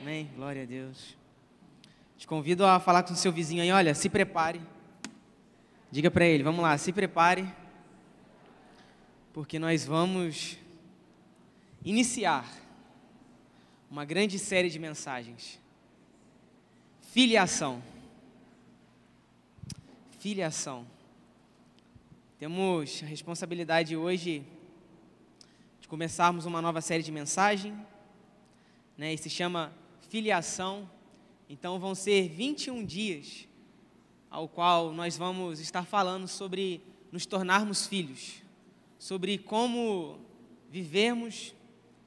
Amém? Glória a Deus. Te convido a falar com o seu vizinho aí, olha, se prepare. Diga para ele, vamos lá, se prepare. Porque nós vamos iniciar uma grande série de mensagens. Filiação. Filiação. Temos a responsabilidade hoje de começarmos uma nova série de mensagens, né? E se chama Filiação. Então vão ser 21 dias ao qual nós vamos estar falando sobre nos tornarmos filhos, sobre como vivermos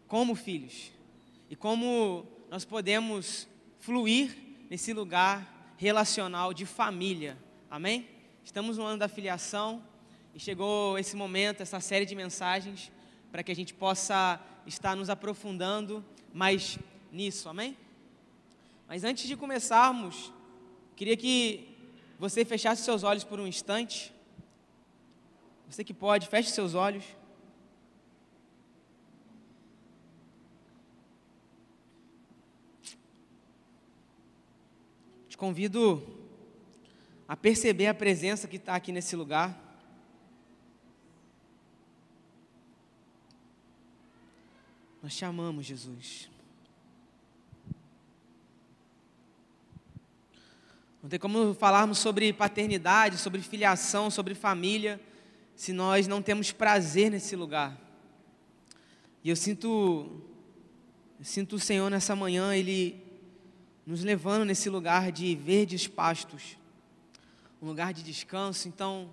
como filhos e como nós podemos fluir nesse lugar relacional de família. Amém? Estamos no ano da filiação e chegou esse momento, essa série de mensagens, para que a gente possa estar nos aprofundando mais nisso. Amém? Mas antes de começarmos, queria que você fechasse seus olhos por um instante. Você que pode, feche seus olhos. Te convido a perceber a presença que está aqui nesse lugar. Nós te amamos, Jesus. Não tem como falarmos sobre paternidade, sobre filiação, sobre família, se nós não temos prazer nesse lugar. E eu sinto o Senhor nessa manhã, Ele nos levando nesse lugar de verdes pastos, um lugar de descanso. Então,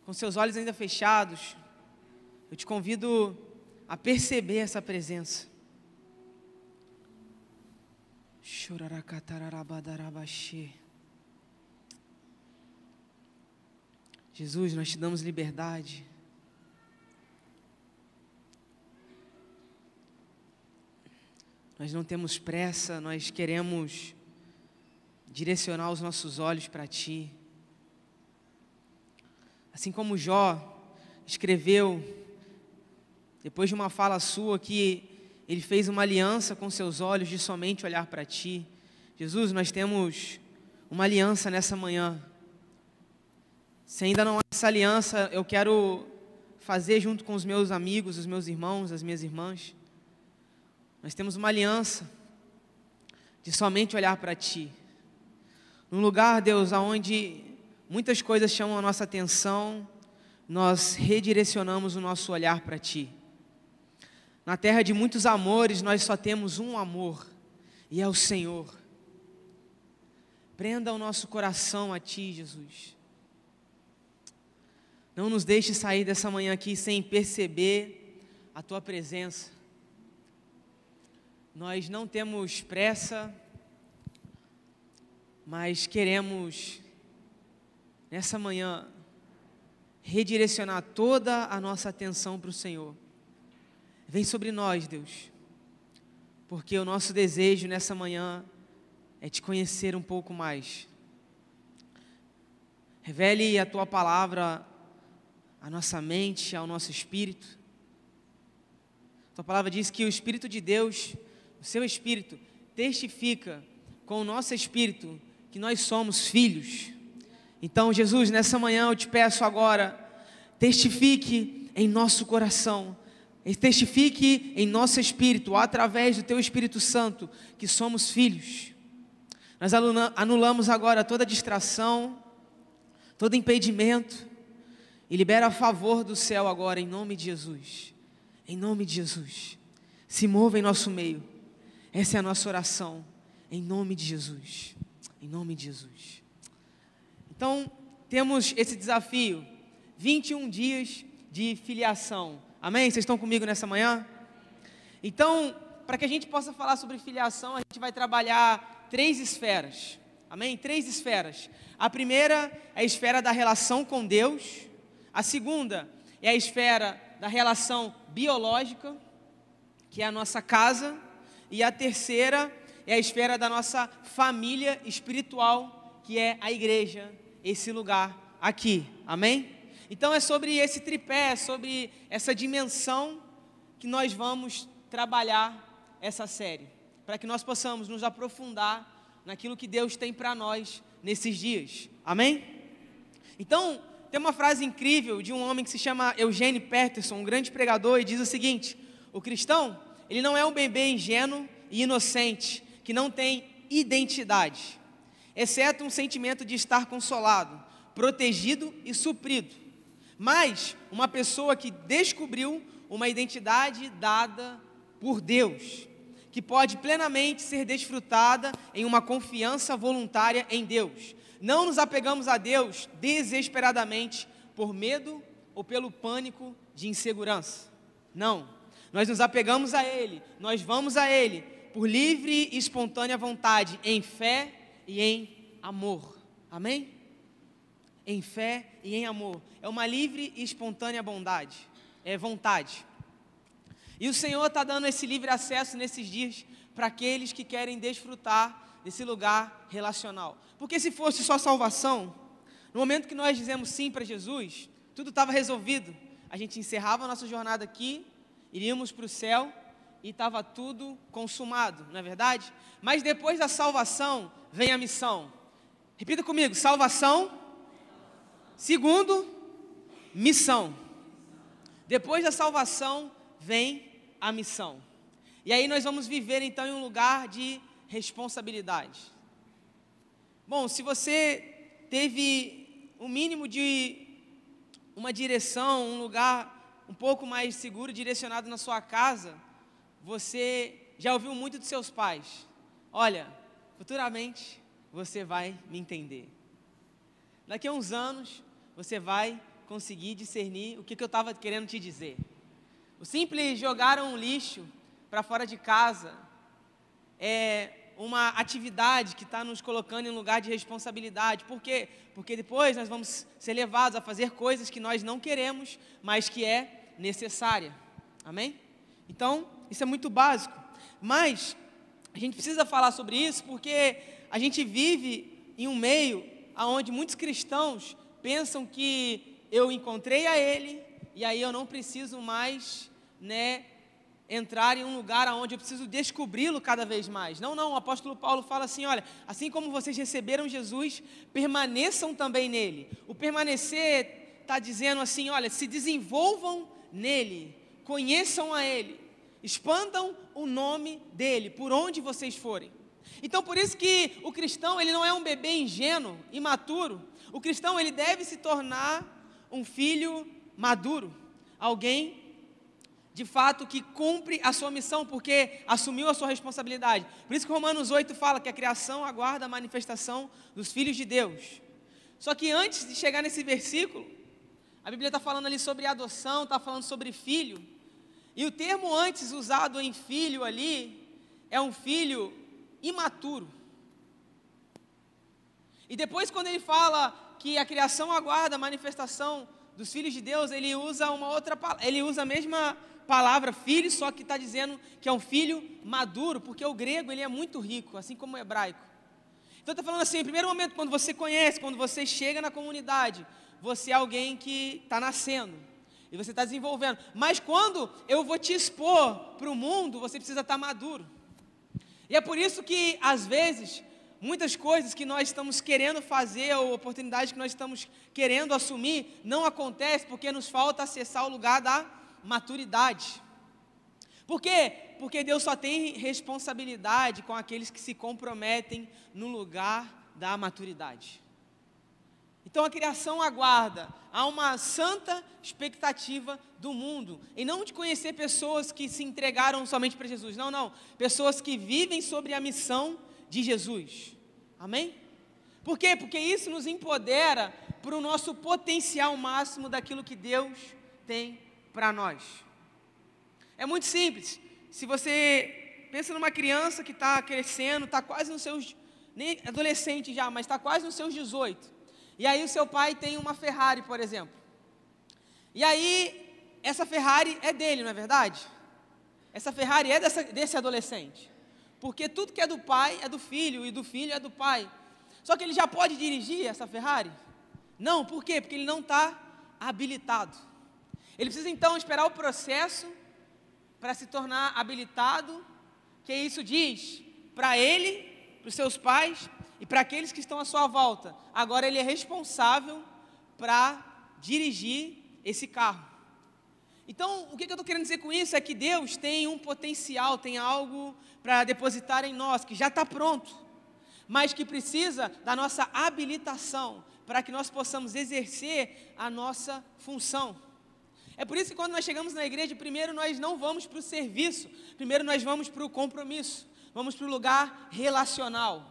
com seus olhos ainda fechados, eu te convido a perceber essa presença. Jesus, nós te damos liberdade. Nós não temos pressa, nós queremos direcionar os nossos olhos para Ti. Assim como Jó escreveu, depois de uma fala sua, que ele fez uma aliança com seus olhos de somente olhar para Ti. Jesus, nós temos uma aliança nessa manhã. Se ainda não há essa aliança, eu quero fazer junto com os meus amigos, os meus irmãos, as minhas irmãs. Nós temos uma aliança de somente olhar para Ti. Num lugar, Deus, onde muitas coisas chamam a nossa atenção, nós redirecionamos o nosso olhar para Ti. Na terra de muitos amores, nós só temos um amor, e é o Senhor. Prenda o nosso coração a Ti, Jesus. Não nos deixe sair dessa manhã aqui sem perceber a Tua presença. Nós não temos pressa, mas queremos, nessa manhã, redirecionar toda a nossa atenção para o Senhor. Vem sobre nós, Deus, porque o nosso desejo nessa manhã é Te conhecer um pouco mais. Revele a Tua palavra à nossa mente, ao nosso espírito. A Tua palavra diz que o Espírito de Deus, o Seu Espírito, testifica com o nosso espírito que nós somos filhos. Então, Jesus, nessa manhã eu Te peço agora, testifique em nosso coração, testifique em nosso espírito, através do Teu Espírito Santo, que somos filhos. Nós anulamos agora toda distração, todo impedimento, e libera a favor do céu agora, em nome de Jesus. Em nome de Jesus. Se mova em nosso meio. Essa é a nossa oração. Em nome de Jesus. Em nome de Jesus. Então, temos esse desafio. 21 dias de filiação. Amém? Vocês estão comigo nessa manhã? Então, para que a gente possa falar sobre filiação, a gente vai trabalhar 3 esferas. Amém? 3 esferas. A primeira é a esfera da relação com Deus. A segunda é a esfera da relação biológica, que é a nossa casa. E a terceira é a esfera da nossa família espiritual, que é a igreja, esse lugar aqui. Amém? Então é sobre esse tripé, é sobre essa dimensão que nós vamos trabalhar essa série. para que nós possamos nos aprofundar naquilo que Deus tem para nós nesses dias. Amém? Então, tem uma frase incrível de um homem que se chama Eugene Peterson, um grande pregador, e diz o seguinte: o cristão, ele não é um bebê ingênuo e inocente, que não tem identidade, exceto um sentimento de estar consolado, protegido e suprido, mas uma pessoa que descobriu uma identidade dada por Deus, que pode plenamente ser desfrutada em uma confiança voluntária em Deus. Não nos apegamos a Deus desesperadamente por medo ou pelo pânico de insegurança. Não, nós nos apegamos a Ele, nós vamos a Ele por livre e espontânea vontade, em fé e em amor. Amém? Em fé e em amor. É uma livre e espontânea vontade. E o Senhor está dando esse livre acesso nesses dias para aqueles que querem desfrutar desse lugar relacional. Porque se fosse só salvação, no momento que nós dizemos sim para Jesus, tudo estava resolvido. A gente encerrava a nossa jornada aqui, iríamos para o céu e estava tudo consumado, não é verdade? Mas depois da salvação vem a missão. Repita comigo: salvação, segundo, missão. Depois da salvação vem a missão. E aí nós vamos viver então em um lugar de responsabilidade. Bom, se você teve o mínimo de uma direção, um lugar um pouco mais seguro, direcionado na sua casa, você já ouviu muito dos seus pais: olha, futuramente você vai me entender. Daqui a uns anos você vai conseguir discernir o que eu estava querendo te dizer. O simples jogar um lixo para fora de casa é uma atividade que está nos colocando em lugar de responsabilidade. Por quê? Porque depois nós vamos ser levados a fazer coisas que nós não queremos, mas que é necessária. Amém? Então, isso é muito básico. Mas a gente precisa falar sobre isso porque a gente vive em um meio onde muitos cristãos pensam que eu encontrei a Ele e aí eu não preciso mais, entrar em um lugar onde eu preciso descobri-lo cada vez mais. Não, o apóstolo Paulo fala assim: olha, assim como vocês receberam Jesus, permaneçam também nele. O permanecer está dizendo assim: olha, se desenvolvam nele, conheçam a Ele, expandam o nome dEle, por onde vocês forem. Então, por isso que o cristão, ele não é um bebê ingênuo, imaturo. O cristão, ele deve se tornar um filho maduro, alguém de fato que cumpre a sua missão, porque assumiu a sua responsabilidade. Por isso que Romanos 8 fala que a criação aguarda a manifestação dos filhos de Deus. Só que antes de chegar nesse versículo, a Bíblia está falando ali sobre adoção, está falando sobre filho, e o termo antes usado em filho ali, é um filho imaturo. E depois, quando ele fala que a criação aguarda a manifestação dos filhos de Deus, ele usa a mesma palavra filho, só que está dizendo que é um filho maduro, porque o grego ele é muito rico, assim como o hebraico. Então está falando assim: em primeiro momento, quando você conhece, quando você chega na comunidade, você é alguém que está nascendo, e você está desenvolvendo. Mas quando eu vou te expor para o mundo, você precisa estar maduro. E é por isso que, às vezes, muitas coisas que nós estamos querendo fazer, ou oportunidades que nós estamos querendo assumir, não acontecem porque nos falta acessar o lugar da maturidade. Por quê? Porque Deus só tem responsabilidade com aqueles que se comprometem no lugar da maturidade. Então a criação aguarda, há uma santa expectativa do mundo, em não de conhecer pessoas que se entregaram somente para Jesus, não, pessoas que vivem sobre a missão de Jesus. Amém? Por quê? Porque isso nos empodera para o nosso potencial máximo daquilo que Deus tem para nós. É muito simples. Se você pensa numa criança que está crescendo, está quase nos seus, nem adolescente já, mas está quase nos seus 18, e aí o seu pai tem uma Ferrari, por exemplo, e aí essa Ferrari é dele, não é verdade? Essa Ferrari é desse adolescente, porque tudo que é do pai é do filho, e do filho é do pai. Só que ele já pode dirigir essa Ferrari? Não, por quê? Porque ele não está habilitado. Ele precisa então esperar o processo para se tornar habilitado que isso diz para ele, para os seus pais e para aqueles que estão à sua volta. Agora ele é responsável para dirigir esse carro. Então, o que eu estou querendo dizer com isso é que Deus tem um potencial, tem algo para depositar em nós, que já está pronto, mas que precisa da nossa habilitação, para que nós possamos exercer a nossa função. É por isso que quando nós chegamos na igreja, primeiro nós não vamos para o serviço, primeiro nós vamos para o compromisso, vamos para o lugar relacional,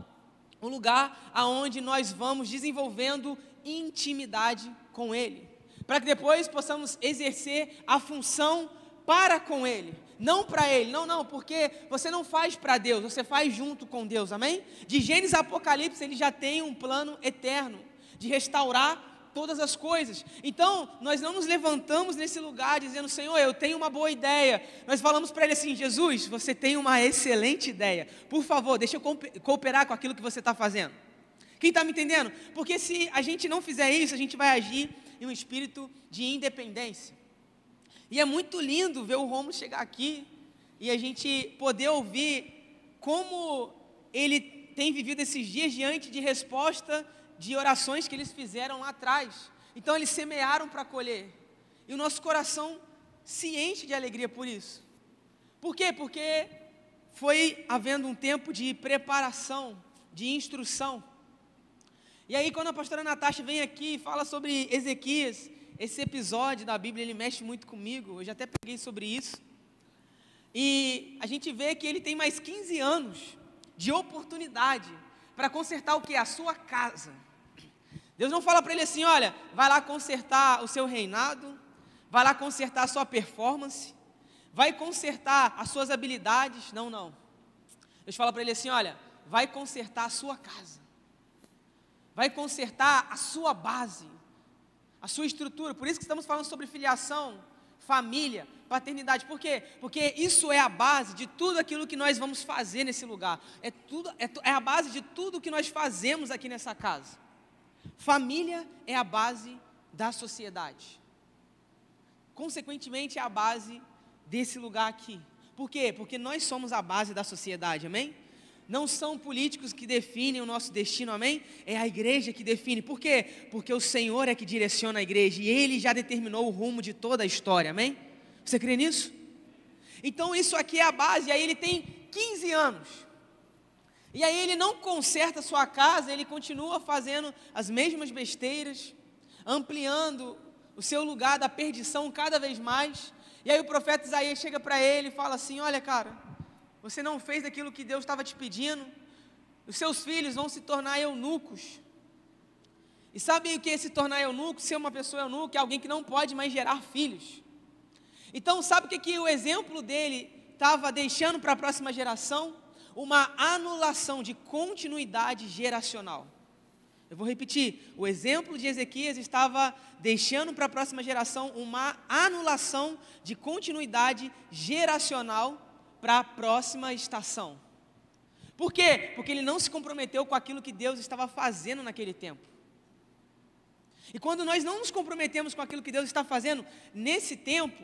um lugar aonde nós vamos desenvolvendo intimidade com Ele, para que depois possamos exercer a função para com Ele, não para Ele, não, porque você não faz para Deus, você faz junto com Deus, amém? De Gênesis a Apocalipse, Ele já tem um plano eterno, de restaurar todas as coisas. Então, nós não nos levantamos nesse lugar dizendo, Senhor, eu tenho uma boa ideia. Nós falamos para Ele assim, Jesus, você tem uma excelente ideia, por favor, deixa eu cooperar com aquilo que você está fazendo. Quem está me entendendo? Porque se a gente não fizer isso, a gente vai agir em um espírito de independência. E é muito lindo ver o Rômulo chegar aqui e a gente poder ouvir como ele tem vivido esses dias diante de resposta de orações que eles fizeram lá atrás. Então eles semearam para colher. E o nosso coração se enche de alegria por isso. Por quê? Porque foi havendo um tempo de preparação, de instrução. E aí quando a pastora Natasha vem aqui e fala sobre Ezequias, esse episódio da Bíblia, ele mexe muito comigo, eu já até preguei sobre isso. E a gente vê que ele tem mais 15 anos de oportunidade para consertar o que? A sua casa. Deus não fala para ele assim, olha, vai lá consertar o seu reinado, vai lá consertar a sua performance, vai consertar as suas habilidades, não. Deus fala para ele assim, olha, vai consertar a sua casa, vai consertar a sua base, a sua estrutura. Por isso que estamos falando sobre filiação, família, paternidade. Por quê? Porque isso é a base de tudo aquilo que nós vamos fazer nesse lugar. É a base de tudo que nós fazemos aqui nessa casa. Família é a base da sociedade. Consequentemente, é a base desse lugar aqui. Por quê? Porque nós somos a base da sociedade, amém? Não são políticos que definem o nosso destino, amém? É a igreja que define. Por quê? Porque o Senhor é que direciona a igreja e Ele já determinou o rumo de toda a história, amém? Você crê nisso? Então isso aqui é a base. E aí ele tem 15 anos. E aí ele não conserta a sua casa, ele continua fazendo as mesmas besteiras, ampliando o seu lugar da perdição cada vez mais. E aí o profeta Isaías chega para ele e fala assim, olha cara, você não fez aquilo que Deus estava te pedindo, os seus filhos vão se tornar eunucos. E sabe o que é se tornar eunuco? Ser uma pessoa eunuca é alguém que não pode mais gerar filhos. Então sabe o que o exemplo dele estava deixando para a próxima geração? Uma anulação de continuidade geracional. Eu vou repetir, o exemplo de Ezequias estava deixando para a próxima geração uma anulação de continuidade geracional para a próxima estação. Por quê? Porque ele não se comprometeu com aquilo que Deus estava fazendo naquele tempo. E quando nós não nos comprometemos com aquilo que Deus está fazendo nesse tempo,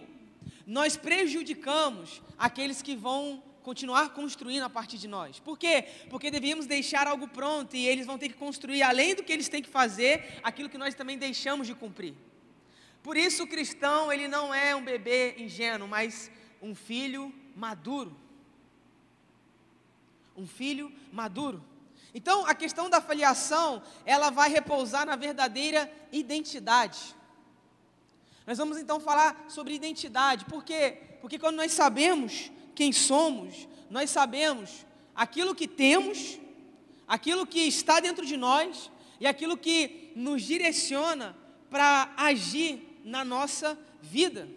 nós prejudicamos aqueles que vão continuar construindo a partir de nós. Por quê? Porque devíamos deixar algo pronto e eles vão ter que construir, além do que eles têm que fazer, aquilo que nós também deixamos de cumprir. Por isso o cristão, ele não é um bebê ingênuo, mas um filho maduro. Um filho maduro. Então, a questão da filiação, ela vai repousar na verdadeira identidade. Nós vamos então falar sobre identidade. Por quê? Porque quando nós sabemos quem somos, nós sabemos aquilo que temos, aquilo que está dentro de nós e aquilo que nos direciona para agir na nossa vida.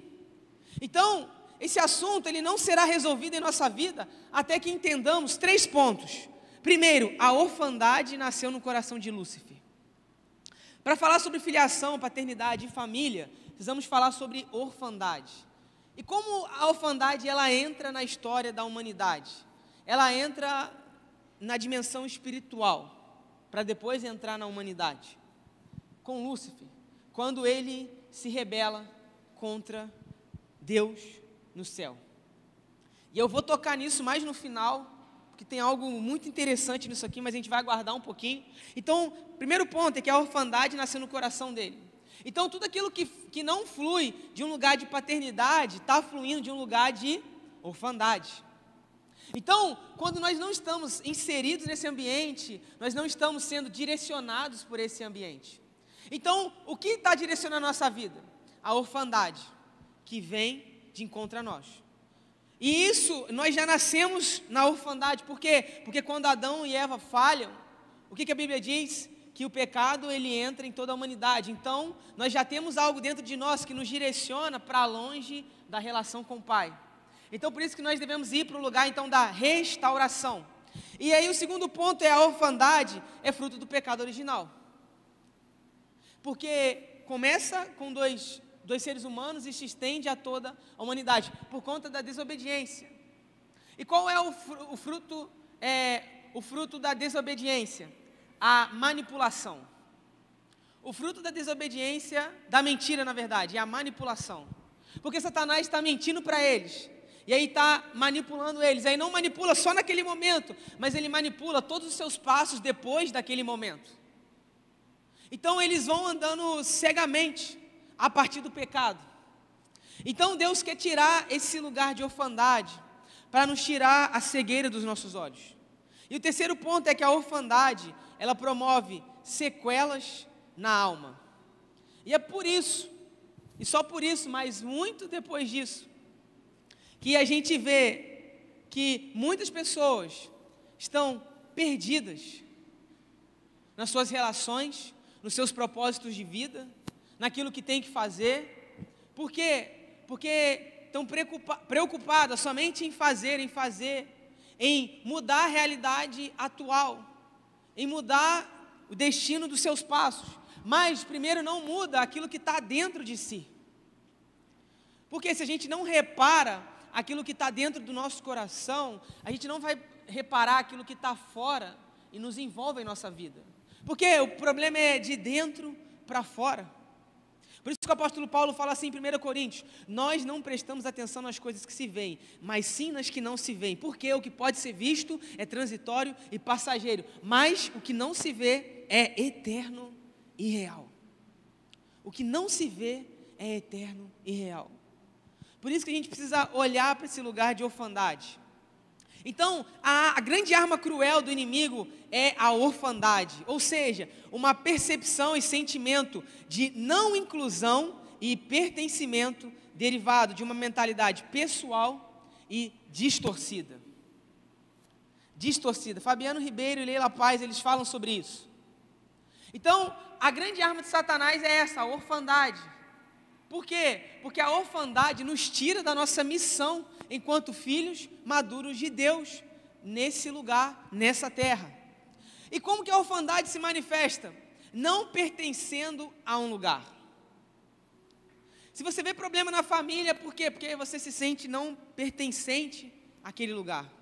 Então, esse assunto ele não será resolvido em nossa vida até que entendamos 3 pontos. Primeiro, a orfandade nasceu no coração de Lúcifer. Para falar sobre filiação, paternidade e família, precisamos falar sobre orfandade. E como a orfandade ela entra na história da humanidade? Ela entra na dimensão espiritual, para depois entrar na humanidade. Com Lúcifer, quando ele se rebela contra Deus no céu. E eu vou tocar nisso mais no final, porque tem algo muito interessante nisso aqui, mas a gente vai aguardar um pouquinho. Então, primeiro ponto é que a orfandade nasceu no coração dele. Então, tudo aquilo que não flui de um lugar de paternidade, está fluindo de um lugar de orfandade. Então, quando nós não estamos inseridos nesse ambiente, nós não estamos sendo direcionados por esse ambiente. Então, o que está direcionando a nossa vida? A orfandade, que vem de encontro a nós. E isso, nós já nascemos na orfandade. Por quê? Porque quando Adão e Eva falham, o que a Bíblia diz? Que o pecado, ele entra em toda a humanidade. Então, nós já temos algo dentro de nós que nos direciona para longe da relação com o Pai. Então, por isso que nós devemos ir para o lugar, então, da restauração. E aí, o segundo ponto é a orfandade, é fruto do pecado original. Porque começa com dois seres humanos e se estende a toda a humanidade, por conta da desobediência. E qual é o fruto da desobediência? A manipulação. O fruto da desobediência, da mentira, na verdade, é a manipulação. Porque Satanás está mentindo para eles, e aí está manipulando eles. Aí não manipula só naquele momento, mas ele manipula todos os seus passos depois daquele momento. Então eles vão andando cegamente a partir do pecado. Então Deus quer tirar esse lugar de orfandade, para nos tirar a cegueira dos nossos olhos. E o terceiro ponto é que a orfandade, ela promove sequelas na alma. E é por isso, e só por isso, mas muito depois disso, que a gente vê que muitas pessoas estão perdidas nas suas relações, nos seus propósitos de vida, naquilo que tem que fazer. Por quê? Porque estão preocupadas somente em fazer, em mudar a realidade atual, em mudar o destino dos seus passos, mas primeiro não muda aquilo que está dentro de si. Porque se a gente não repara aquilo que está dentro do nosso coração, a gente não vai reparar aquilo que está fora e nos envolve em nossa vida. Porque o problema é de dentro para fora. Por isso que o apóstolo Paulo fala assim em 1 Coríntios: nós não prestamos atenção nas coisas que se veem, mas sim nas que não se veem. Porque o que pode ser visto é transitório e passageiro, mas o que não se vê é eterno e real. O que não se vê é eterno e real. Por isso que a gente precisa olhar para esse lugar de orfandade. Então, a grande arma cruel do inimigo é a orfandade, ou seja, uma percepção e sentimento de não inclusão e pertencimento derivado de uma mentalidade pessoal e distorcida. Fabiano Ribeiro e Leila Paz, eles falam sobre isso. Então, a grande arma de Satanás é essa, a orfandade. Por quê? Porque a orfandade nos tira da nossa missão enquanto filhos maduros de Deus, nesse lugar, nessa terra. E como que a orfandade se manifesta? Não pertencendo a um lugar. Se você vê problema na família, por quê? Porque você se sente não pertencente àquele lugar.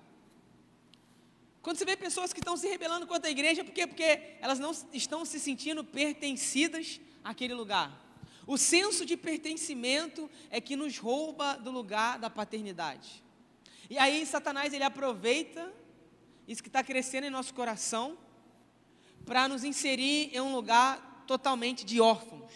Quando você vê pessoas que estão se rebelando contra a igreja, por quê? Porque elas não estão se sentindo pertencidas àquele lugar. O senso de pertencimento é que nos rouba do lugar da paternidade. E aí Satanás, ele aproveita isso que está crescendo em nosso coração para nos inserir em um lugar totalmente de órfãos.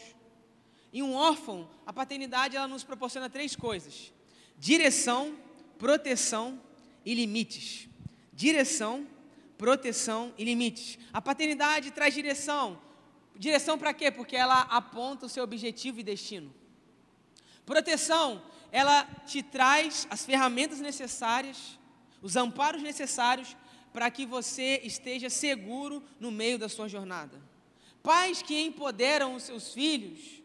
E um órfão, a paternidade, ela nos proporciona 3 coisas: direção, proteção e limites. Direção, proteção e limites. A paternidade traz direção. Direção para quê? Porque ela aponta o seu objetivo e destino. Proteção, ela te traz as ferramentas necessárias, os amparos necessários para que você esteja seguro no meio da sua jornada. Pais que empoderam os seus filhos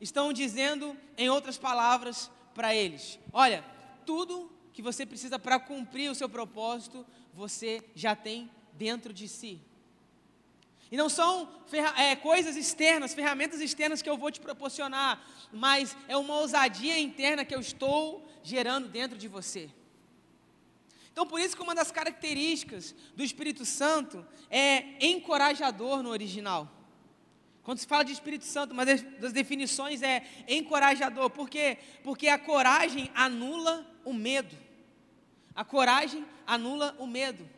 estão dizendo, em outras palavras, para eles: olha, tudo que você precisa para cumprir o seu propósito, você já tem dentro de si. E não são coisas externas, ferramentas externas que eu vou te proporcionar, mas é uma ousadia interna que eu estou gerando dentro de você. Então, por isso que uma das características do Espírito Santo é encorajador no original. Quando se fala de Espírito Santo, uma das definições é encorajador. Por quê? Porque a coragem anula o medo. A coragem anula o medo.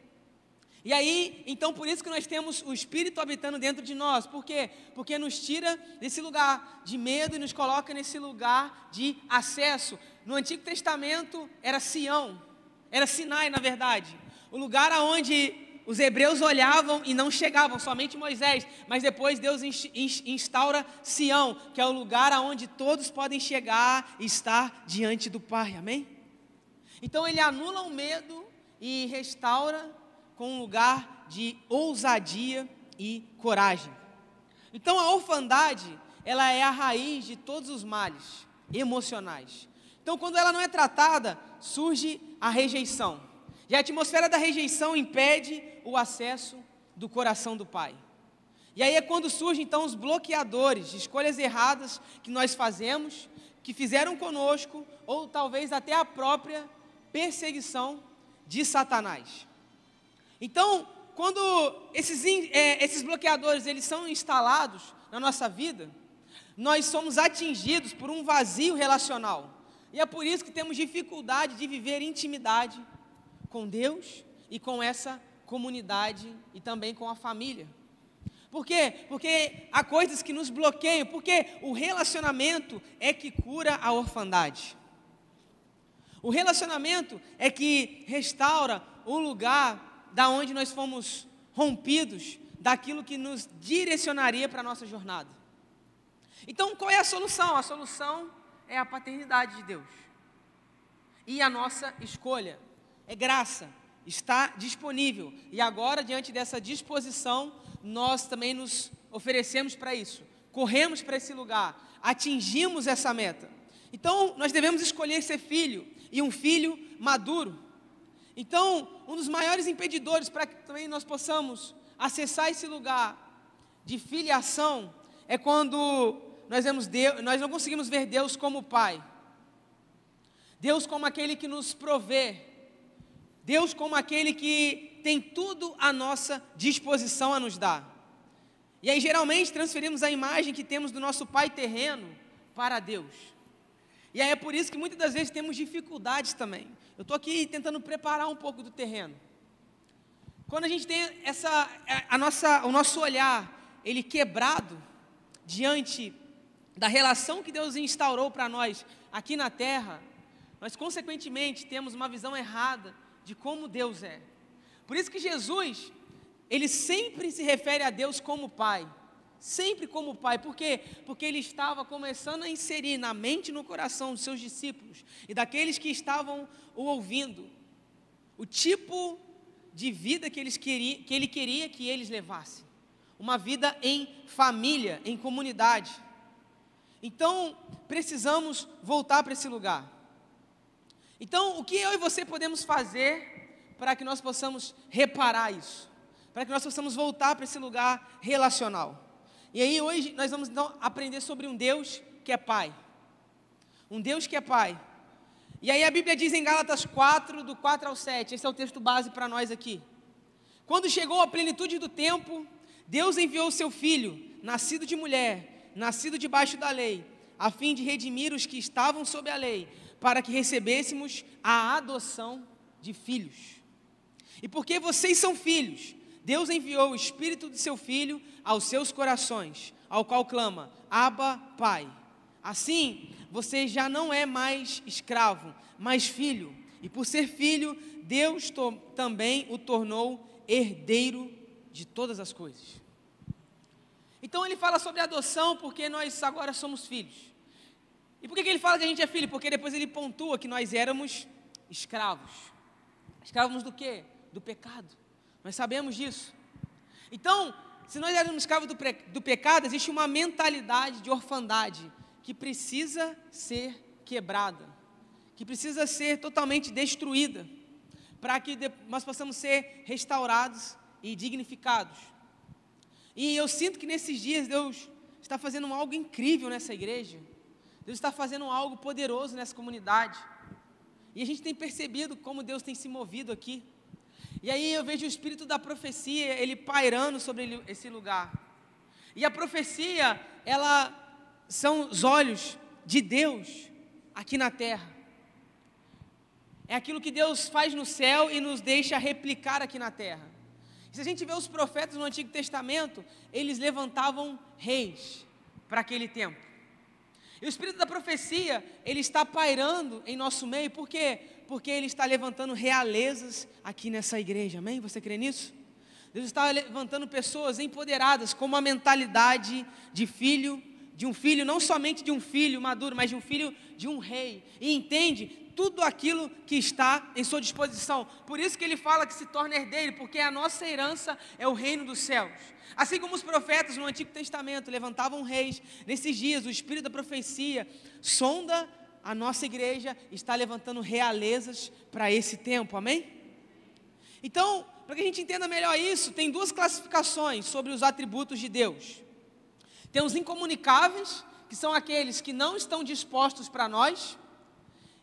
E aí, então por isso que nós temos o Espírito habitando dentro de nós. Por quê? Porque nos tira desse lugar de medo e nos coloca nesse lugar de acesso. No Antigo Testamento era Sião, era Sinai na verdade. O lugar aonde os hebreus olhavam e não chegavam, somente Moisés. Mas depois Deus instaura Sião, que é o lugar aonde todos podem chegar e estar diante do Pai, amém? Então ele anula o medo e restaura com um lugar de ousadia e coragem. Então a orfandade, ela é a raiz de todos os males emocionais. Então quando ela não é tratada, surge a rejeição. E a atmosfera da rejeição impede o acesso do coração do Pai. E aí é quando surgem então os bloqueadores de escolhas erradas que nós fazemos, que fizeram conosco, ou talvez até a própria perseguição de Satanás. Então, quando esses bloqueadores eles são instalados na nossa vida, nós somos atingidos por um vazio relacional. E é por isso que temos dificuldade de viver intimidade com Deus e com essa comunidade e também com a família. Por quê? Porque há coisas que nos bloqueiam, porque o relacionamento é que cura a orfandade. O relacionamento é que restaura o lugar da onde nós fomos rompidos, daquilo que nos direcionaria para a nossa jornada. Então, qual é a solução? A solução é a paternidade de Deus. E a nossa escolha é graça, está disponível. E agora, diante dessa disposição, nós também nos oferecemos para isso. Corremos para esse lugar, atingimos essa meta. Então, nós devemos escolher ser filho, e um filho maduro. Então, um dos maiores impedidores para que também nós possamos acessar esse lugar de filiação é quando nós não conseguimos ver Deus como Pai. Deus como aquele que nos provê. Deus como aquele que tem tudo à nossa disposição a nos dar. E aí geralmente transferimos a imagem que temos do nosso Pai terreno para Deus. E aí é por isso que muitas das vezes temos dificuldades também. Eu estou aqui tentando preparar um pouco do terreno. Quando a gente tem o nosso olhar, ele quebrado, diante da relação que Deus instaurou para nós aqui na terra, nós consequentemente temos uma visão errada de como Deus é. Por isso que Jesus, ele sempre se refere a Deus como Pai. Sempre como Pai. Por quê? Porque ele estava começando a inserir na mente e no coração dos seus discípulos e daqueles que estavam o ouvindo, o tipo de vida que ele queria que eles levassem. Uma vida em família, em comunidade. Então, precisamos voltar para esse lugar. Então, o que eu e você podemos fazer para que nós possamos reparar isso? Para que nós possamos voltar para esse lugar relacional? E aí hoje nós vamos então aprender sobre um Deus que é Pai. Um Deus que é Pai. E aí a Bíblia diz em Gálatas 4, do 4 ao 7, esse é o texto base para nós aqui. Quando chegou a plenitude do tempo, Deus enviou o seu Filho, nascido de mulher, nascido debaixo da lei, a fim de redimir os que estavam sob a lei, para que recebêssemos a adoção de filhos. E porque vocês são filhos, Deus enviou o Espírito de seu Filho aos seus corações, ao qual clama, Abba, Pai. Assim, você já não é mais escravo, mas filho. E por ser filho, Deus também o tornou herdeiro de todas as coisas. Então ele fala sobre adoção porque nós agora somos filhos. E por que ele fala que a gente é filho? Porque depois ele pontua que nós éramos escravos. Escravos do quê? Do pecado. Nós sabemos disso. Então, se nós éramos escravos do pecado, existe uma mentalidade de orfandade que precisa ser quebrada, que precisa ser totalmente destruída, para que nós possamos ser restaurados e dignificados. E eu sinto que nesses dias Deus está fazendo algo incrível nessa igreja. Deus está fazendo algo poderoso nessa comunidade. E a gente tem percebido como Deus tem se movido aqui. E aí eu vejo o espírito da profecia, ele pairando sobre esse lugar. E a profecia, ela são os olhos de Deus aqui na terra. é aquilo que Deus faz no céu e nos deixa replicar aqui na terra. Se a gente vê os profetas no Antigo Testamento, eles levantavam reis para aquele tempo. E o espírito da profecia, ele está pairando em nosso meio, por quê? Porque ele está levantando realezas aqui nessa igreja, amém? Você crê nisso? Deus está levantando pessoas empoderadas com uma mentalidade de um filho, não somente de um filho maduro, mas de um filho de um rei, e entende tudo aquilo que está em sua disposição. Por isso que ele fala que se torna herdeiro, porque a nossa herança é o reino dos céus. Assim como os profetas no Antigo Testamento levantavam reis, nesses dias o espírito da profecia sonda a nossa igreja, está levantando realezas para esse tempo, amém? Então, para que a gente entenda melhor isso, tem duas classificações sobre os atributos de Deus. Tem os incomunicáveis, que são aqueles que não estão dispostos para nós.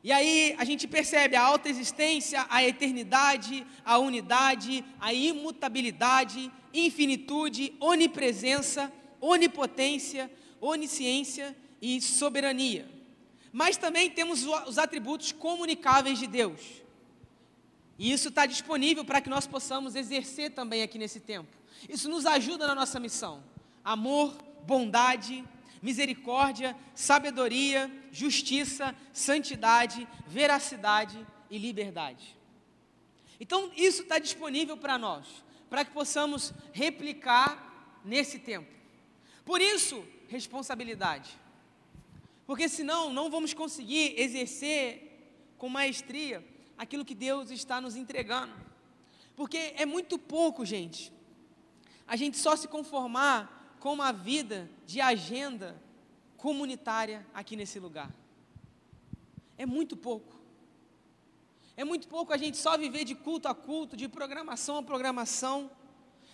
E aí a gente percebe a alta existência, a eternidade, a unidade, a imutabilidade, infinitude, onipresença, onipotência, onisciência e soberania. Mas também temos os atributos comunicáveis de Deus. E isso está disponível para que nós possamos exercer também aqui nesse tempo. Isso nos ajuda na nossa missão. Amor, bondade, misericórdia, sabedoria, justiça, santidade, veracidade e liberdade. Então isso está disponível para nós, para que possamos replicar nesse tempo. Por isso, responsabilidade. Porque senão não vamos conseguir exercer com maestria aquilo que Deus está nos entregando. Porque é muito pouco, gente, a gente só se conformar com uma vida de agenda comunitária aqui nesse lugar. É muito pouco. É muito pouco a gente só viver de culto a culto, de programação a programação.